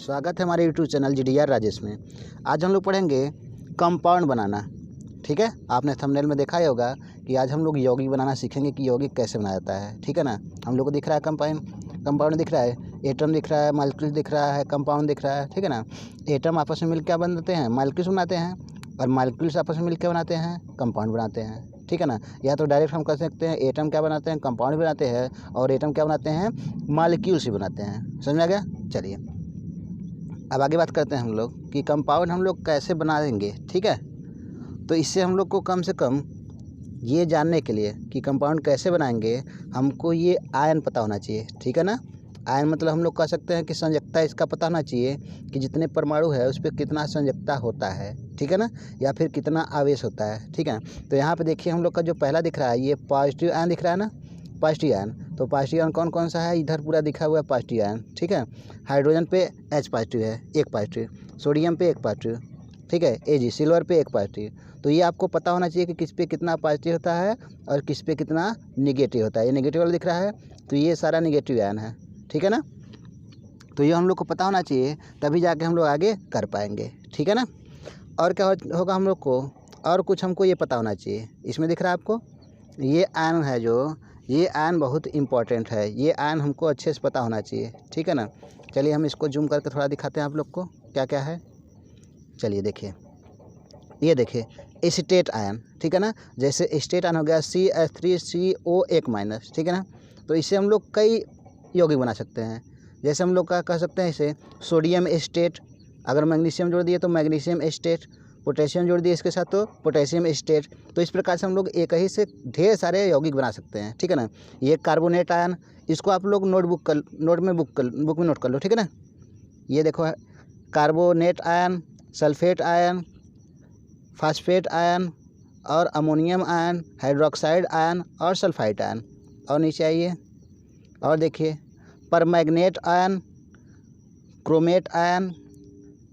स्वागत है हमारे यूट्यूब चैनल GDR राजेश में। आज हम लोग पढ़ेंगे कंपाउंड बनाना। ठीक है, आपने थंबनेल में देखा ही होगा कि आज हम लोग यौगिक बनाना सीखेंगे कि यौगिक कैसे बनाया जाता है। ठीक है ना, हम लोग को दिख रहा है कंपाउंड दिख रहा है, एटम दिख रहा है, मॉलिक्यूल दिख रहा है, कंपाउंड दिख रहा है। ठीक है ना, एटम आपस में मिलकर क्या बनाते हैं, मॉलिक्यूल्स बनाते हैं, और मॉलिक्यूल्स आपस में मिलकर बनाते हैं कंपाउंड बनाते हैं। ठीक है ना, या तो डायरेक्ट हम कह सकते हैं एटम क्या बनाते हैं, कंपाउंड बनाते हैं, और एटम क्या बनाते हैं, मॉलिक्यूल्स ही बनाते हैं। समझ में आ गया? चलिए अब आगे बात करते हैं हम लोग कि कंपाउंड हम लोग कैसे बनाएंगे। ठीक है, तो इससे हम लोग को कम से कम ये जानने के लिए कि कंपाउंड कैसे बनाएंगे, हमको ये आयन पता होना चाहिए। ठीक है ना, आयन मतलब हम लोग कह सकते हैं कि संयोजकता इसका पता होना चाहिए कि जितने परमाणु है उस पर कितना संयोजकता होता है। ठीक है ना, या फिर कितना आवेश होता है। ठीक है, तो यहाँ पे देखिए हम लोग का जो पहला दिख रहा है ये पॉजिटिव आयन दिख रहा है ना, पॉजिटिव आयन। तो पॉजिटिव आयन कौन कौन सा है, इधर पूरा दिखा हुआ है पॉजिटिव आयन। ठीक है, हाइड्रोजन पे H पॉजिटिव है, एक पॉजिटिव, सोडियम पे एक पॉजिटिव, ठीक है, Ag सिल्वर पे एक पॉजिटिव। तो ये आपको पता होना चाहिए कि किस पे कितना पॉजिटिव होता है और किस पे कितना निगेटिव होता है। ये निगेटिव वाला दिख रहा है तो ये सारा निगेटिव आयन है। ठीक है ना, तो ये हम लोग को पता होना चाहिए, तभी जाके हम लोग आगे कर पाएंगे। ठीक है ना, और क्या होगा हम लोग को, और कुछ हमको ये पता होना चाहिए। इसमें दिख रहा है आपको ये आयन है, जो ये आयन बहुत इंपॉर्टेंट है, ये आयन हमको अच्छे से पता होना चाहिए। ठीक है ना, चलिए हम इसको जूम करके थोड़ा दिखाते हैं आप लोग को क्या क्या है। चलिए देखिए, ये देखिए एसीटेट आयन। ठीक है ना, जैसे एसीटेट आयन हो गया CH3CO1-। ठीक है ना, तो इससे हम लोग कई यौगिक बना सकते हैं। जैसे हम लोग का कह सकते हैं इसे सोडियम एसीटेट, अगर मैग्नीशियम जोड़ दिए तो मैग्नीशियम एसीटेट, पोटेशियम जोड़ दिए इसके साथ तो पोटेशियम एसीटेट। तो इस प्रकार से हम लोग एक ही से ढेर सारे यौगिक बना सकते हैं। ठीक है ना, ये कार्बोनेट आयन, इसको आप लोग बुक में नोट कर लो। ठीक है ना, ये देखो carbonate ion, sulphate ion, phosphate ion, और अमोनियम आयन, हाइड्रोक्साइड आयन और सल्फाइड आयन। और नीचे आइए और देखिए permanganate ion, chromate ion,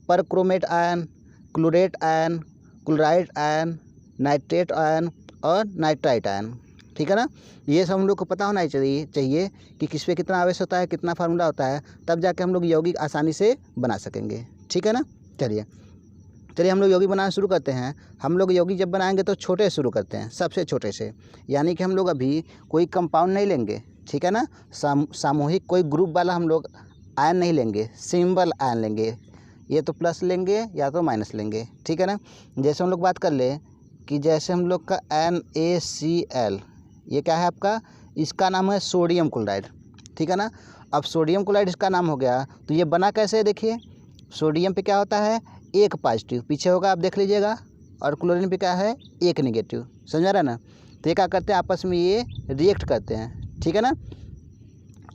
perchromate ion, chlorate ion, chloride ion, nitrate ion और नाइट्राइट आयन। ठीक है ना, ये सब हम लोग को पता होना चाहिए कि किस पे कितना आवेश होता है, कितना फार्मूला होता है, तब जाके हम लोग यौगिक आसानी से बना सकेंगे। ठीक है ना, चलिए हम लोग यौगिक बनाना शुरू करते हैं। हम लोग यौगिक जब बनाएंगे तो छोटे से शुरू करते हैं, सबसे छोटे से, यानी कि हम लोग अभी कोई कंपाउंड नहीं लेंगे। ठीक है ना, सामूहिक कोई ग्रुप वाला हम लोग आयन नहीं लेंगे, सिंबल आयन लेंगे। ये तो प्लस लेंगे या तो माइनस लेंगे। ठीक है ना, जैसे हम लोग बात कर ले कि जैसे हम लोग का NaCl, ये क्या है आपका, इसका नाम है सोडियम क्लोराइड। ठीक है ना, अब सोडियम क्लोराइड इसका नाम हो गया, तो ये बना कैसे है, देखिए सोडियम पे क्या होता है, एक पॉजिटिव पीछे होगा, आप देख लीजिएगा, और क्लोरीन पे क्या है, एक निगेटिव। समझ आ रहा है ना, तो ये क्या करते हैं, आपस में ये रिएक्ट करते हैं। ठीक है ना,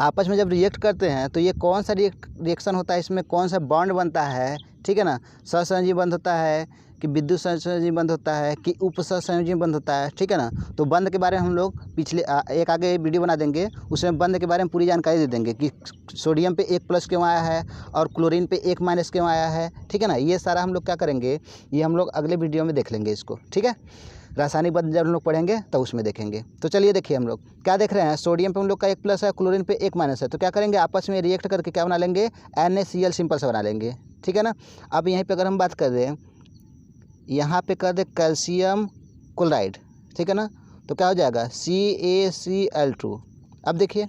आपस में जब रिएक्ट करते हैं तो ये कौन सा रिएक्शन होता है, इसमें कौन सा बॉन्ड बनता है। ठीक है ना, सहसंयोजी बंध होता है कि विद्युत सहसंयोजी बंध होता है कि उपसहसंयोजी बंध होता है। ठीक है ना, तो बंध के बारे में हम लोग पिछले एक आगे वीडियो बना देंगे, उसमें बंध के बारे में पूरी जानकारी दे देंगे कि सोडियम पे एक प्लस क्यों आया है और क्लोरीन पे एक माइनस क्यों आया है। ठीक है ना, ये सारा हम लोग क्या करेंगे, ये हम लोग अगले वीडियो में देख लेंगे इसको। ठीक है, रासायनिक बंध जब हम लोग पढ़ेंगे तो उसमें देखेंगे। तो चलिए देखिए हम लोग क्या देख रहे हैं, सोडियम पे हम लोग का एक प्लस है, क्लोरीन पे एक माइनस है, तो क्या करेंगे, आपस में रिएक्ट करके क्या बना लेंगे, NaCl सिंपल से बना लेंगे। ठीक है ना, अब यहीं पे अगर हम बात कर दें, यहाँ पे कर दे कैल्शियम क्लोराइड। ठीक है ना, तो क्या हो जाएगा CaCl2। अब देखिए,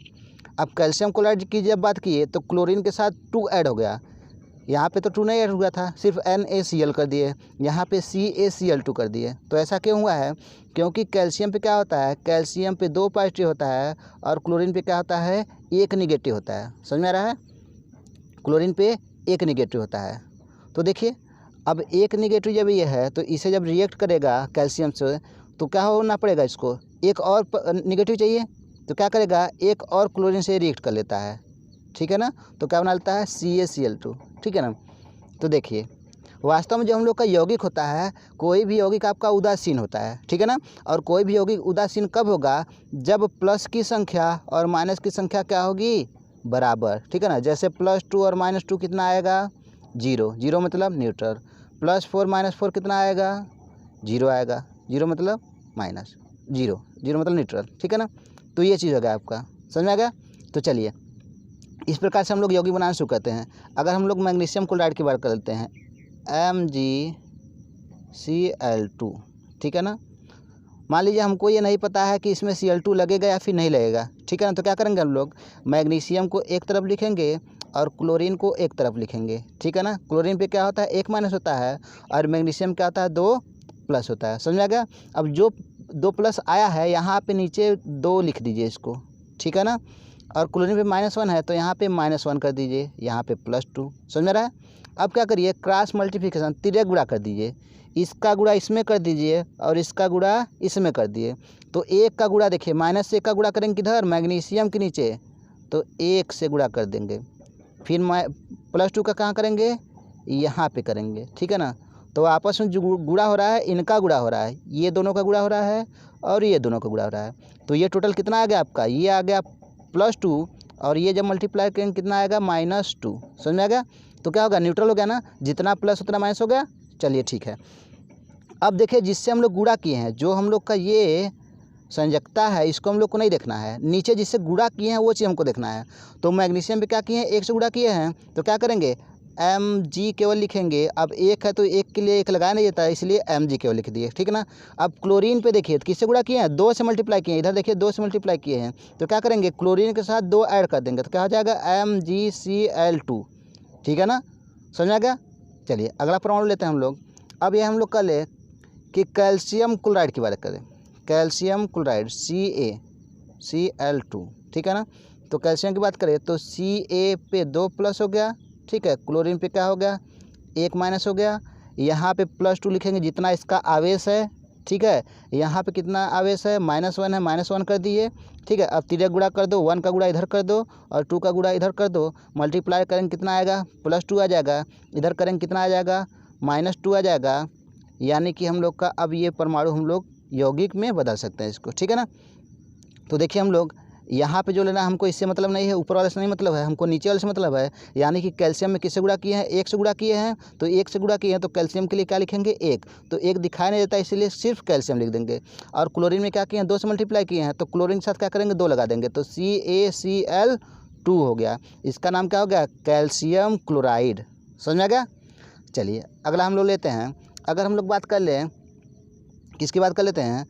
अब कैल्शियम क्लोराइड की जब बात किए तो क्लोरीन के साथ 2 ऐड हो गया, यहाँ पे तो 2 नहीं ऐड हुआ था, सिर्फ NaCl कर दिए, यहाँ पे CaCl2 कर दिए। तो ऐसा क्यों हुआ है, क्योंकि कैल्शियम पे क्या होता है, कैल्शियम पे 2 पॉजिटिव होता है और क्लोरीन पे क्या होता है, एक निगेटिव होता है। समझ में आ रहा है, क्लोरीन पे एक निगेटिव होता है। तो देखिए अब एक निगेटिव जब ये है तो इसे जब रिएक्ट करेगा कैल्शियम से तो क्या होना पड़ेगा, इसको एक और निगेटिव चाहिए, तो क्या करेगा, एक और क्लोरीन से रिएक्ट कर लेता है। ठीक है ना, तो क्या बना लेता है, CaCl2। ठीक है ना, तो देखिए वास्तव में जो हम लोग का यौगिक होता है, कोई भी यौगिक आपका उदासीन होता है। ठीक है ना, और कोई भी यौगिक उदासीन कब होगा, जब प्लस की संख्या और माइनस की संख्या क्या होगी, बराबर। ठीक है ना, जैसे +2 और -2 कितना आएगा, 0, 0 मतलब न्यूट्रल, +4 -4 कितना आएगा, 0 आएगा, 0 मतलब माइनस, 0 मतलब न्यूट्रल। ठीक है ना, तो ये चीज़ हो गया आपका, समझ में आ गया। तो चलिए इस प्रकार से हम लोग यौगिक बनाना शुरू करते हैं। अगर हम लोग मैग्नीशियम क्लोराइड की बात कर लेते हैं, MgCl2, ठीक है ना। मान लीजिए हमको ये नहीं पता है कि इसमें Cl2 लगेगा या फिर नहीं लगेगा, ठीक है ना। तो क्या करेंगे हम लोग, मैग्नीशियम को एक तरफ लिखेंगे और क्लोरीन को एक तरफ लिखेंगे, ठीक है ना। क्लोरीन पे क्या होता है, 1 माइनस होता है, और मैग्नीशियम क्या होता है, 2 प्लस होता है। समझ में आ गया। अब जो 2 प्लस आया है यहाँ पे नीचे 2 लिख दीजिए इसको, ठीक है ना। और क्लोरीन पे -1 है तो यहाँ पे -1 कर दीजिए, यहाँ पे +2। समझ में आ रहा है। अब क्या करिए, क्रॉस मल्टीप्लिकेशन, तिर्यक गुणा कर दीजिए। इसका गुणा इसमें कर दीजिए और इसका गुणा इसमें कर दिए। तो 1 का गुणा देखिए, -1 का गुणा करेंगे किधर, मैग्नीशियम के नीचे, तो 1 से गुणा कर देंगे। फिर +2 का कहाँ करेंगे, यहाँ पे करेंगे, ठीक है ना। तो आपस में जो गुणा हो रहा है, इनका गुणा हो रहा है, ये दोनों का गुणा हो रहा है और ये दोनों का गुणा हो रहा है। तो ये टोटल कितना आ गया आपका, ये आ गया +2, और ये जब मल्टीप्लाई करेंगे कितना आएगा, -2। समझ में आ गया। तो क्या होगा, न्यूट्रल हो गया ना, जितना प्लस उतना माइनस हो गया। चलिए ठीक है। अब देखिए जिससे हम लोग गुणा किए हैं, जो हम लोग का ये संयोजकता है, इसको हम लोग को नहीं देखना है, नीचे जिससे गुणा किए हैं वो चीज़ हमको देखना है। तो मैग्नीशियम पे क्या किए हैं, 1 से गुणा किए हैं, तो क्या करेंगे, Mg केवल लिखेंगे। अब 1 है तो 1 के लिए 1 लगाया नहीं जाता, इसलिए Mg केवल लिख दिए, ठीक है ना। अब क्लोरीन पे देखिए किससे गुणा किए हैं, 2 से मल्टीप्लाई किए हैं। इधर देखिए 2 से मल्टीप्लाई किए हैं, तो क्या करेंगे, क्लोरीन के साथ 2 ऐड कर देंगे, तो क्या हो जाएगा, MgCl2, ठीक है ना। समझ में आ गया। चलिए अगला परमाणु लेते हैं हम लोग। अब ये हम लोग कर ले कि कैल्शियम क्लोराइड की बात करें, कैल्शियम क्लोराइड CaCl2, ठीक है ना। तो कैल्शियम की बात करें तो Ca पे 2 प्लस हो गया, ठीक है। क्लोरीन पे क्या हो गया, 1 माइनस हो गया। यहाँ पे +2 लिखेंगे जितना इसका आवेश है, ठीक है। यहाँ पे कितना आवेश है, -1 है, -1 कर दिए, ठीक है। अब तिर्यक गुणा कर दो, 1 का गुणा इधर कर दो और 2 का गुणा इधर कर दो। मल्टीप्लाई करेंगे कितना आएगा, +2 आ जाएगा। इधर करेंगे कितना आ जाएगा, -2 आ जाएगा। यानी कि हम लोग का अब ये परमाणु हम लोग यौगिक में बदल सकते हैं इसको, ठीक है ना। तो देखिए हम लोग यहाँ पे जो लेना हमको इससे मतलब नहीं है, ऊपर वाले से नहीं मतलब है, हमको नीचे वाले से मतलब है। यानी कि कैल्शियम में किससे गुणा किए हैं, 1 से गुणा किए हैं, तो 1 से गुणा किए हैं तो कैल्शियम के लिए क्या लिखेंगे, 1। तो 1 दिखाई नहीं देता इसलिए सिर्फ कैल्शियम लिख देंगे। और क्लोरीन में क्या किए हैं, 2 से मल्टीप्लाई किए हैं, तो क्लोरीन के साथ क्या करेंगे, 2 लगा देंगे, तो CaCl2 हो गया। इसका नाम क्या हो गया, कैल्शियम क्लोराइड। समझ में आ गया। चलिए अगला हम लोग लेते हैं। अगर हम लोग बात कर लें, किसकी बात कर लेते हैं,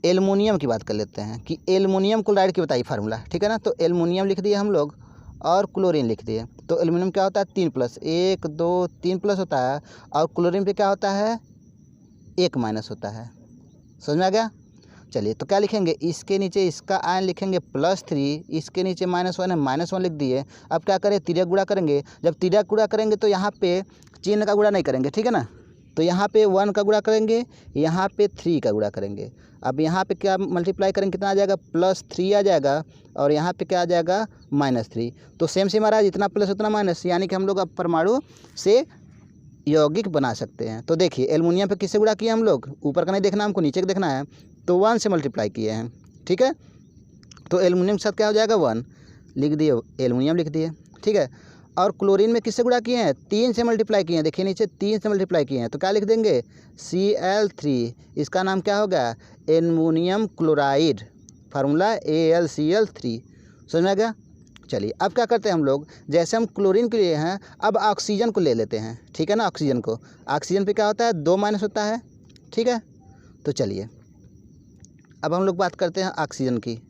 एल्युमिनियम की बात कर लेते हैं कि एल्युमिनियम क्लोराइड की बताइए फार्मूला, ठीक है ना। तो एल्युमिनियम लिख दिए हम लोग और क्लोरीन लिख दिए। तो एल्युमिनियम क्या होता है, 3 प्लस, 1 2 3 प्लस होता है, और क्लोरीन पे क्या होता है, 1 माइनस होता है। समझ में आ गया। चलिए तो क्या लिखेंगे, इसके नीचे इसका आयन लिखेंगे +3, इसके नीचे -1 है, -1 लिख दिए। अब क्या करें, तिर्यक गुणा करेंगे। जब तिर्यक गुणा करेंगे तो यहाँ पे चिन्ह का गुणा नहीं करेंगे, ठीक है ना। तो यहाँ पे 1 का गुणा करेंगे, यहाँ पे 3 का गुणा करेंगे। अब यहाँ पे क्या मल्टीप्लाई करेंगे, कितना आ जाएगा, +3 आ जाएगा, और यहाँ पे क्या आ जाएगा, -3। तो सेम सेम आ रहा है, जितना प्लस उतना माइनस, यानी कि हम लोग अब परमाणु से यौगिक बना सकते हैं। तो देखिए एल्युमिनियम पे किससे गुणा किया हम लोग, ऊपर का नहीं देखना हमको, नीचे का देखना है। तो 1 से मल्टीप्लाई किए हैं, ठीक है। तो एल्युमिनियम के साथ क्या हो जाएगा, 1 लिख दिए, एल्युमिनियम लिख दिए, ठीक है। और क्लोरीन में किससे गुणा किए हैं, 3 से मल्टीप्लाई किए हैं, देखिए नीचे 3 से मल्टीप्लाई किए हैं, तो क्या लिख देंगे, Cl3। इसका नाम क्या होगा, एल्युमिनियम क्लोराइड, फार्मूला AlCl3। समझ में आ गया। चलिए अब क्या करते हैं हम लोग, जैसे हम क्लोरीन के लिए हैं, अब ऑक्सीजन को ले लेते हैं, ठीक है ना। ऑक्सीजन को, ऑक्सीजन पे क्या होता है, 2 माइनस होता है, ठीक है। तो चलिए अब हम लोग बात करते हैं ऑक्सीजन की।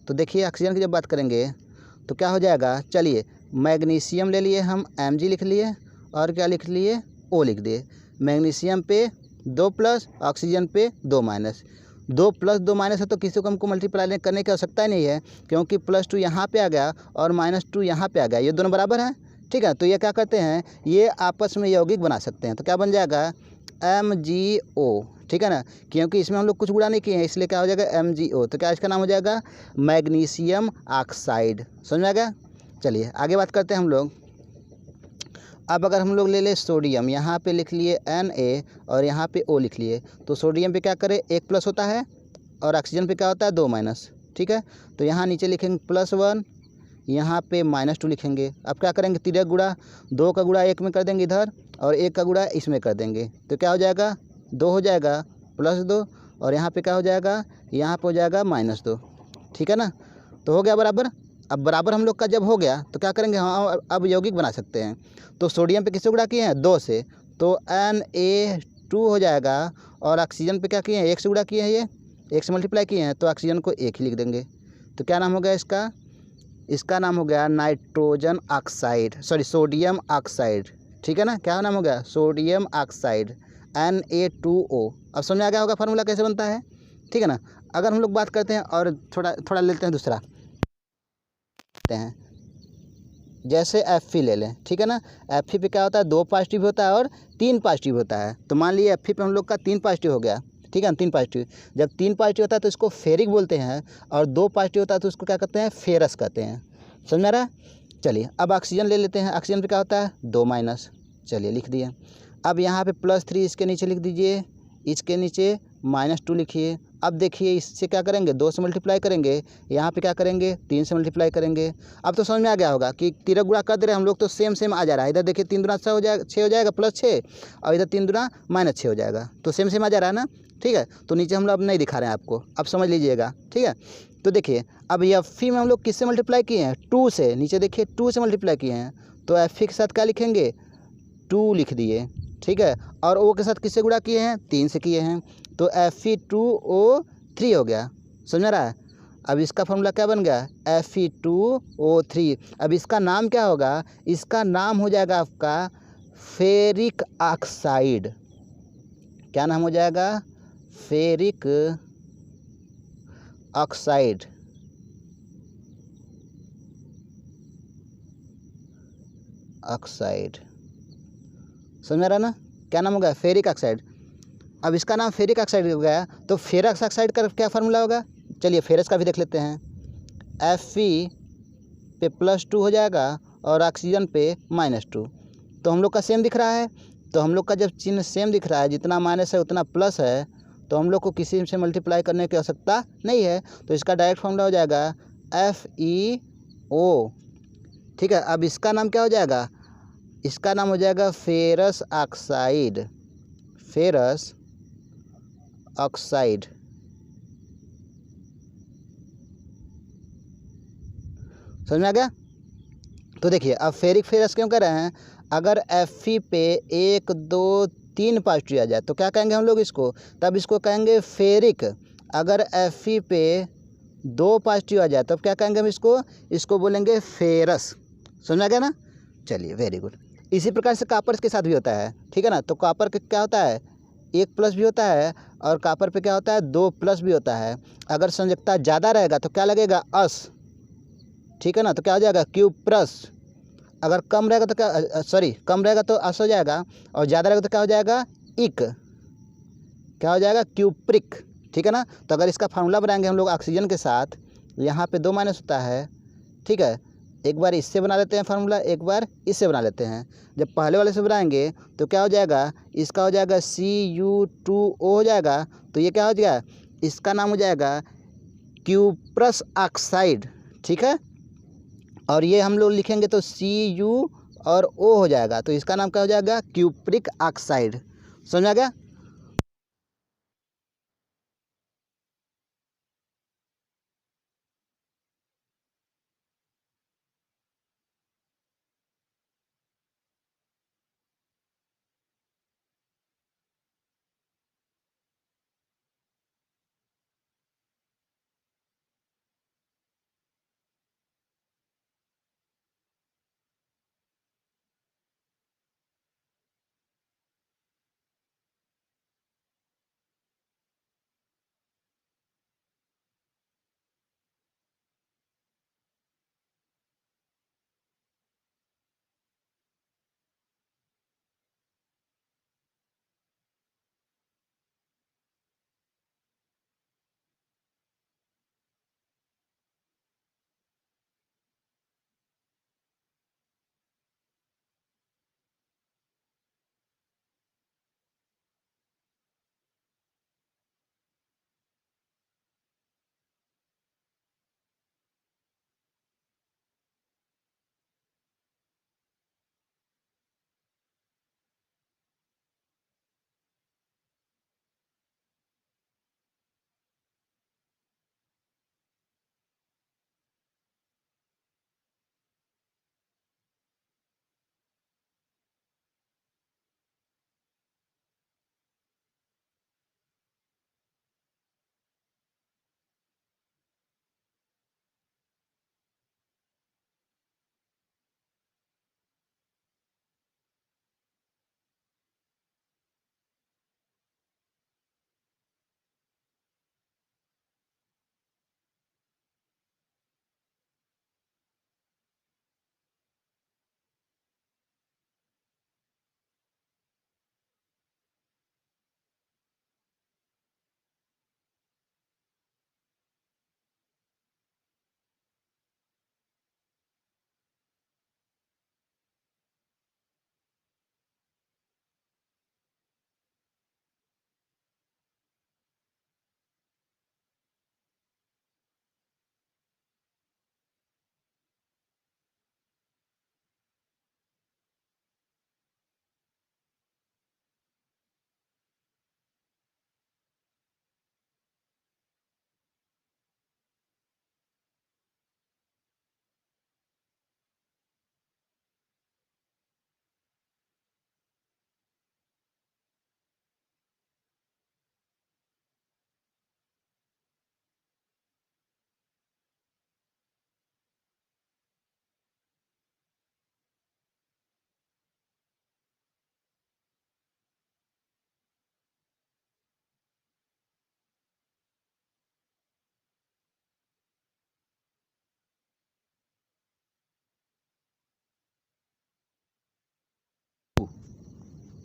तो देखिए ऑक्सीजन की जब बात करेंगे तो क्या हो जाएगा, चलिए मैग्नीशियम ले लिए हम, Mg लिख लिए, और क्या लिख लिए, O लिख दिए। मैग्नीशियम पे 2 प्लस, ऑक्सीजन पे 2 माइनस। 2 प्लस 2 माइनस है तो किसी को हमको मल्टीप्लाई करने की आवश्यकता ही नहीं है, क्योंकि +2 यहाँ पे आ गया और -2 यहाँ पे आ गया, ये दोनों बराबर हैं, ठीक है। तो ये क्या करते हैं, ये आपस में यौगिक बना सकते हैं। तो क्या बन जाएगा, MgO, ठीक है ना। क्योंकि इसमें हम लोग कुछ गुणा नहीं किए हैं, इसलिए क्या हो जाएगा, MgO। तो क्या इसका नाम हो जाएगा, मैग्नीशियम ऑक्साइड। समझ में आ गया। चलिए आगे बात करते हैं हम लोग। अब अगर हम लोग ले लें सोडियम, यहाँ पे लिख लिए Na और यहाँ पे O लिख लिए। तो सोडियम पे क्या करें, 1 प्लस होता है, और ऑक्सीजन पे क्या होता है, 2 माइनस, ठीक है। तो यहाँ नीचे लिखेंगे +1, यहाँ पे -2 लिखेंगे। अब क्या करेंगे, तिर्यक गुणा, 2 का गुणा 1 में कर देंगे इधर, और 1 का गुणा इसमें कर देंगे। तो क्या हो जाएगा, 2 हो जाएगा, +2, और यहाँ पे क्या हो जाएगा, यहाँ पे हो जाएगा -2, ठीक है ना। तो हो गया बराबर। अब बराबर हम लोग का जब हो गया तो क्या करेंगे, हाँ अब यौगिक बना सकते हैं। तो सोडियम पे किससे गुणा किए हैं, 2 से, तो Na2 हो जाएगा। और ऑक्सीजन पे क्या किए हैं, 1 से गुणा किए हैं, ये 1 से मल्टीप्लाई किए हैं, तो ऑक्सीजन को 1 ही लिख देंगे। तो क्या नाम हो गया इसका, इसका नाम हो गया nitrogen oxide, sorry sodium oxide. ठीक है ना, क्या नाम हो गया, सोडियम ऑक्साइड Na2O। अब समझ में आ गया होगा फार्मूला कैसे बनता है। ठीक है ना। अगर हम लोग बात करते हैं और थोड़ा थोड़ा लेते हैं दूसरा, लेते हैं जैसे Fe ले लें। ठीक है ना, Fe पे क्या होता है, 2 पॉजिटिव होता है और 3 पॉजिटिव होता है। तो मान लीजिए Fe पे हम लोग का 3 पॉजिटिव हो गया। ठीक है ना, 3 पॉजिटिव, जब 3 पॉजिटिव होता है तो इसको फेरिक बोलते हैं, और 2 पॉजिटिव होता है तो उसको क्या कहते हैं, फेरस कहते हैं। समझ में आ रहा है। चलिए अब ऑक्सीजन ले लेते हैं। ऑक्सीजन पे क्या होता है, 2 माइनस, चलिए लिख दिए। अब यहाँ पे +3 इसके नीचे लिख दीजिए, इसके नीचे -2 लिखिए। अब देखिए इससे क्या करेंगे, 2 से मल्टीप्लाई करेंगे, यहाँ पे क्या करेंगे, 3 से मल्टीप्लाई करेंगे। अब तो समझ में आ गया होगा कि तिरक गुणा कर दे रहे हैं हम लोग, तो सेम सेम आ जा रहा है। इधर देखिए 3 दूना 6 हो जाएगा, 6 हो जाएगा +6, और इधर 3 दूना -6 हो जाएगा, तो सेम सेम आ जा रहा है ना। ठीक है, तो नीचे हम लोग अब नहीं दिखा रहे हैं आपको, अब समझ लीजिएगा। ठीक है, तो देखिए अब Fe में हम लोग किससे मल्टीप्लाई किए हैं, 2 से, नीचे देखिए 2 से मल्टीप्लाई किए हैं, तो Fe के साथ क्या लिखेंगे, 2 लिख दिए। ठीक है, और O के साथ किससे गुणा किए हैं, 3 से किए हैं, तो Fe2O3 हो गया। समझ में आ रहा है। अब इसका फॉर्मूला क्या बन गया, Fe2O3। अब इसका नाम क्या होगा, इसका नाम हो जाएगा आपका फेरिक ऑक्साइड। क्या नाम हो जाएगा, फेरिक ऑक्साइड। ऑक्साइड, समझ में आ रहा है ना, क्या नाम होगा, फेरिक ऑक्साइड। अब इसका नाम फेरिक ऑक्साइड हो गया, तो फेरस ऑक्साइड का क्या फार्मूला होगा, चलिए फेरस का भी देख लेते हैं। Fe पे +2 हो जाएगा और ऑक्सीजन पे -2, तो हम लोग का सेम दिख रहा है। तो हम लोग का जब चिन्ह सेम दिख रहा है, जितना माइनस है उतना प्लस है, तो हम लोग को किसी से मल्टीप्लाई करने की आवश्यकता नहीं है, तो इसका डायरेक्ट फार्मूला हो जाएगा FeO। ठीक है, अब इसका नाम क्या हो जाएगा, इसका नाम हो जाएगा फेरस ऑक्साइड, फेरस ऑक्साइड। समझ में आ गया। तो देखिए अब फेरिक फेरस क्यों कर रहे हैं, अगर Fe पे 1 2 3 पॉजिटिव आ जाए तो क्या कहेंगे हम लोग इसको, तब इसको कहेंगे फेरिक। अगर Fe पे 2 पॉजिटिव आ जाए तब क्या कहेंगे हम इसको, इसको बोलेंगे फेरस। समझ में आ गया ना। चलिए वेरी गुड। इसी प्रकार से कॉपर के साथ भी होता है। ठीक है ना, तो कॉपर का क्या होता है, 1+ भी होता है, और कॉपर पे क्या होता है, 2+ भी होता है। अगर संयोजकता ज़्यादा रहेगा तो क्या लगेगा, अस। ठीक है ना, तो क्या हो जाएगा, क्यूप्रस। अगर कम रहेगा तो क्या, सॉरी कम रहेगा तो अस हो जाएगा, और ज़्यादा रहेगा तो क्या हो जाएगा, इक। क्या हो जाएगा, क्यूप्रिक। ठीक है ना, तो अगर इसका फार्मूला बनाएंगे हम लोग ऑक्सीजन के साथ, यहाँ पे 2 माइनस होता है। ठीक है, एक बार इससे बना लेते हैं फार्मूला, एक बार इससे बना लेते हैं। जब पहले वाले से बनाएंगे तो क्या हो जाएगा, इसका हो जाएगा Cu2O हो जाएगा, तो ये क्या हो जाएगा, इसका नाम हो जाएगा क्यूप्रस ऑक्साइड। ठीक है, और ये हम लोग लिखेंगे तो Cu और O हो जाएगा, तो इसका नाम क्या हो जाएगा, क्यूप्रिक ऑक्साइड। समझ आ गया।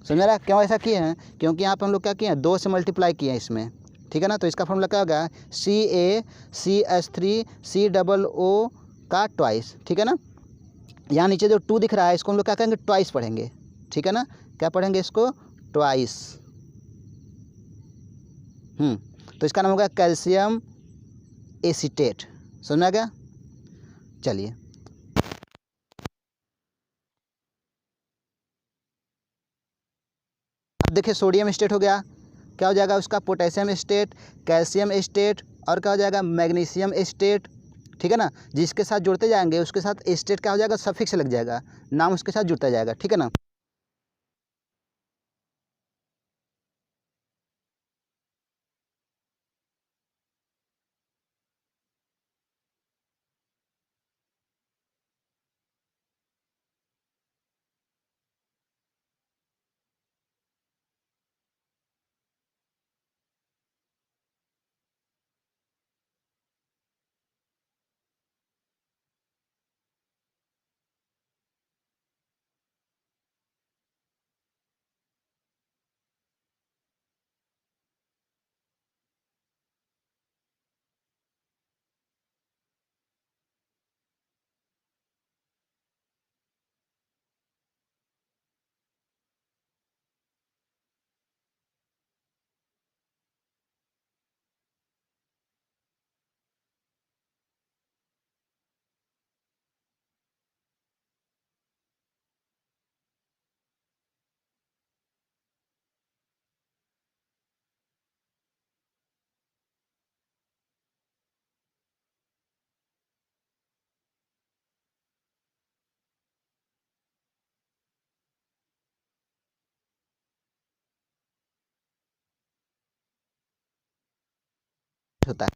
समझ रहा है क्यों ऐसा किए हैं? क्योंकि यहाँ पर हम लोग क्या किए हैं, 2 से मल्टीप्लाई किए हैं इसमें, ठीक है ना। तो इसका फॉर्मूला क्या होगा, CaCH3COO का ट्वाइस, ठीक है ना। यहाँ नीचे जो 2 दिख रहा है इसको हम लोग क्या करेंगे, ट्वाइस पढ़ेंगे, ठीक है ना। क्या पढ़ेंगे इसको, ट्वाइस। तो इसका नाम होगा कैल्शियम एसीटेट। समझ में आ गया? चलिए अब देखिए सोडियम स्टेट हो गया, क्या हो जाएगा उसका, पोटेशियम स्टेट, कैल्शियम स्टेट, और क्या हो जाएगा, मैग्नीशियम स्टेट, ठीक है ना। जिसके साथ जुड़ते जाएंगे उसके साथ स्टेट क्या हो जाएगा, सफिक्स लग जाएगा, नाम उसके साथ जुड़ता जाएगा, ठीक है ना। होता है।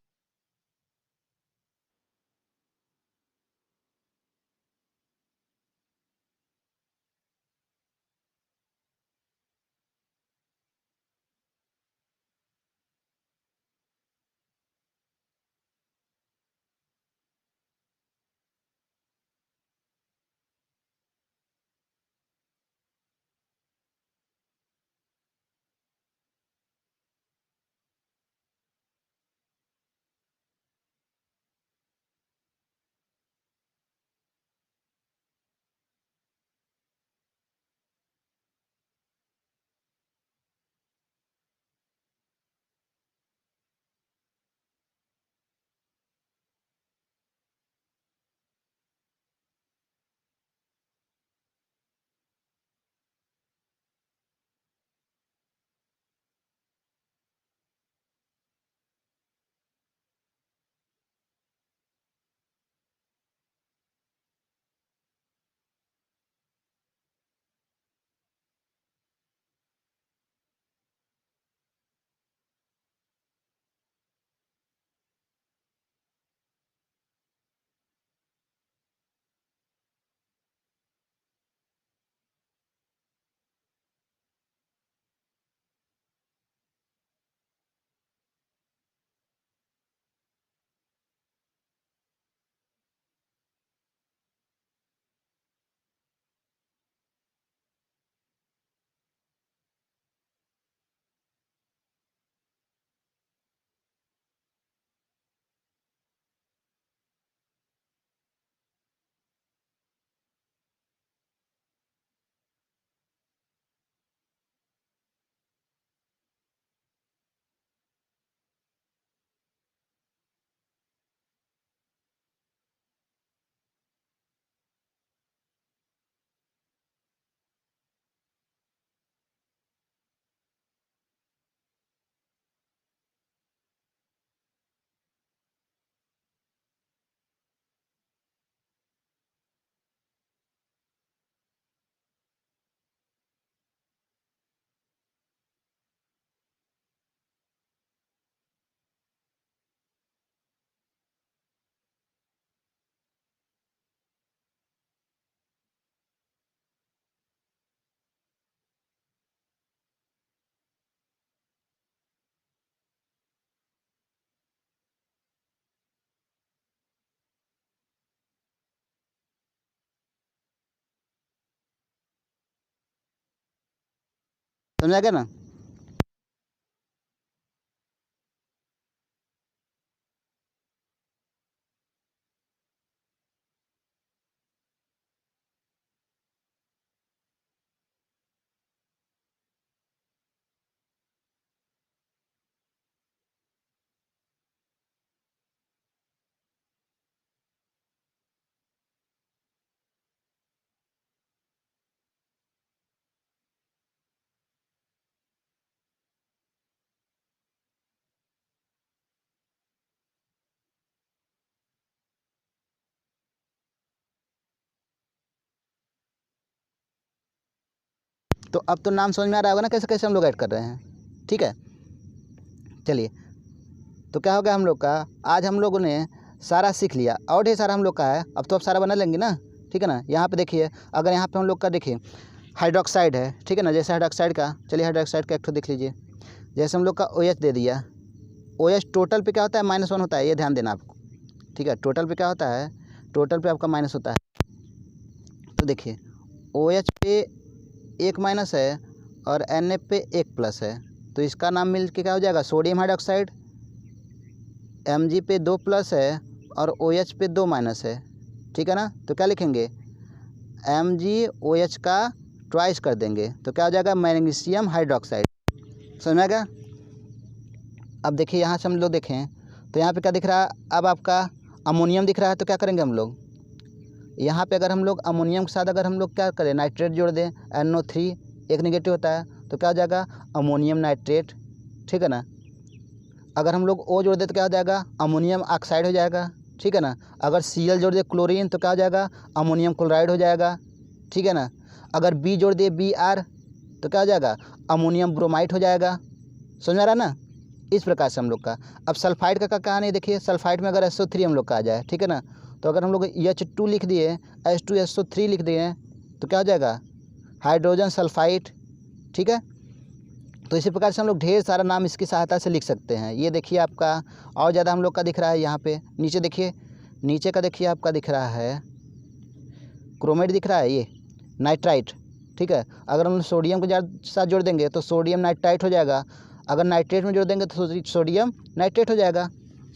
समझा गया ना। तो अब तो नाम समझ में आ रहा होगा ना कैसे कैसे हम लोग ऐड कर रहे हैं। ठीक है, चलिए। तो क्या हो गया हम लोग का, आज हम लोगों ने सारा सीख लिया और ढेर सारा हम लोग का है। अब तो अब सारा बना लेंगे ना। ठीक है ना। यहाँ पे देखिए, अगर यहाँ पे हम लोग का देखिए हाइड्रोक्साइड है। ठीक है ना। जैसे हाइड्रोक्साइड का, चलिए हाइड्रोक्साइड का एक ठो देख लीजिए। जैसे हम लोग का OH दे दिया। OH टोटल पे क्या होता है, -1 होता है, ये ध्यान देना आपको। ठीक है, टोटल पे क्या होता है, टोटल पे आपका माइनस होता है। तो देखिए OH पे 1 माइनस है और Na पे 1 प्लस है, तो इसका नाम मिल के क्या हो जाएगा, सोडियम हाइड्रोक्साइड। Mg पे 2 प्लस है और OH पे 2 माइनस है। ठीक है ना। तो क्या लिखेंगे, MgOH का ट्वाइस कर देंगे तो क्या हो जाएगा, मैग्नीशियम हाइड्रोक्साइड। समझ में आ गया। अब देखिए यहाँ से हम लोग देखें तो यहाँ पे क्या दिख रहा है, अब आपका अमोनियम दिख रहा है। तो क्या करेंगे हम लोग, यहाँ पे अगर हम लोग अमोनियम के साथ अगर हम लोग क्या करें, नाइट्रेट जोड़ दें, NO3 एक नेगेटिव होता है तो क्या हो जाएगा, अमोनियम नाइट्रेट। ठीक है ना। अगर हम लोग O जोड़ दें तो क्या हो जाएगा, अमोनियम ऑक्साइड हो जाएगा। ठीक है ना। अगर Cl जोड़ दे क्लोरीन तो क्या हो जाएगा, अमोनियम क्लोराइड हो जाएगा। ठीक है ना। अगर B जोड़ दे Br तो क्या हो जाएगा, अमोनियम ब्रोमाइड हो जाएगा। समझ में आ रहा ना। इस प्रकार से हम लोग का। अब सल्फाइड का कहानी देखिए, सल्फाइड में अगर SO3 हम लोग का आ जाए। ठीक है ना। तो अगर हम लोग H2 लिख दिए, H2SO3 लिख दिए तो क्या हो जाएगा, हाइड्रोजन सल्फाइड। ठीक है। तो इसी प्रकार से हम लोग ढेर सारा नाम इसकी सहायता से लिख सकते हैं। ये देखिए आपका और ज़्यादा हम लोग का दिख रहा है यहाँ पे नीचे देखिए, नीचे का देखिए आपका दिख रहा है क्रोमेट दिख रहा है, ये नाइट्राइट। ठीक है। अगर हम सोडियम के साथ जोड़ देंगे तो सोडियम नाइट्राइट हो जाएगा। अगर नाइट्रेट में जोड़ देंगे तो सोडियम नाइट्रेट हो जाएगा।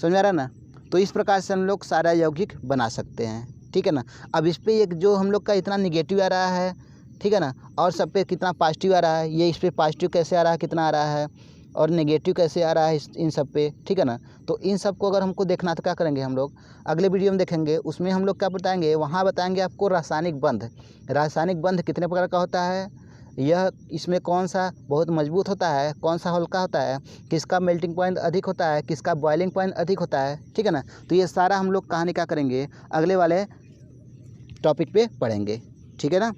समझ में आ रहा है ना। तो इस प्रकार से हम लोग सारा यौगिक बना सकते हैं। ठीक है ना। अब इस पर एक जो हम लोग का इतना निगेटिव आ रहा है, ठीक है ना, और सब पे कितना पॉजिटिव आ रहा है, ये इस पर पॉजिटिव कैसे आ रहा है, कितना आ रहा है, और नेगेटिव कैसे आ रहा है इन सब पे। ठीक है ना। तो इन सब को अगर हमको देखना तो क्या करेंगे हम लोग, अगले वीडियो में देखेंगे। उसमें हम लोग क्या बताएंगे, वहाँ बताएंगे आपको रासायनिक बंध। रासायनिक बंध कितने प्रकार का होता है, यह इसमें कौन सा बहुत मजबूत होता है, कौन सा हल्का होता है, किसका मेल्टिंग पॉइंट अधिक होता है, किसका बॉइलिंग पॉइंट अधिक होता है। ठीक है ना। तो ये सारा हम लोग कहानी क्या करेंगे, अगले वाले टॉपिक पे पढ़ेंगे। ठीक है ना।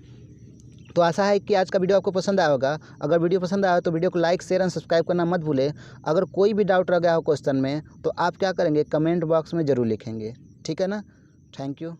तो आशा है कि आज का वीडियो आपको पसंद आया होगा। अगर वीडियो पसंद आया तो वीडियो को लाइक शेयर एंड सब्सक्राइब करना मत भूलें। अगर कोई भी डाउट रह गया हो क्वेश्चन में तो आप क्या करेंगे, कमेंट बॉक्स में ज़रूर लिखेंगे। ठीक है ना। Thank you.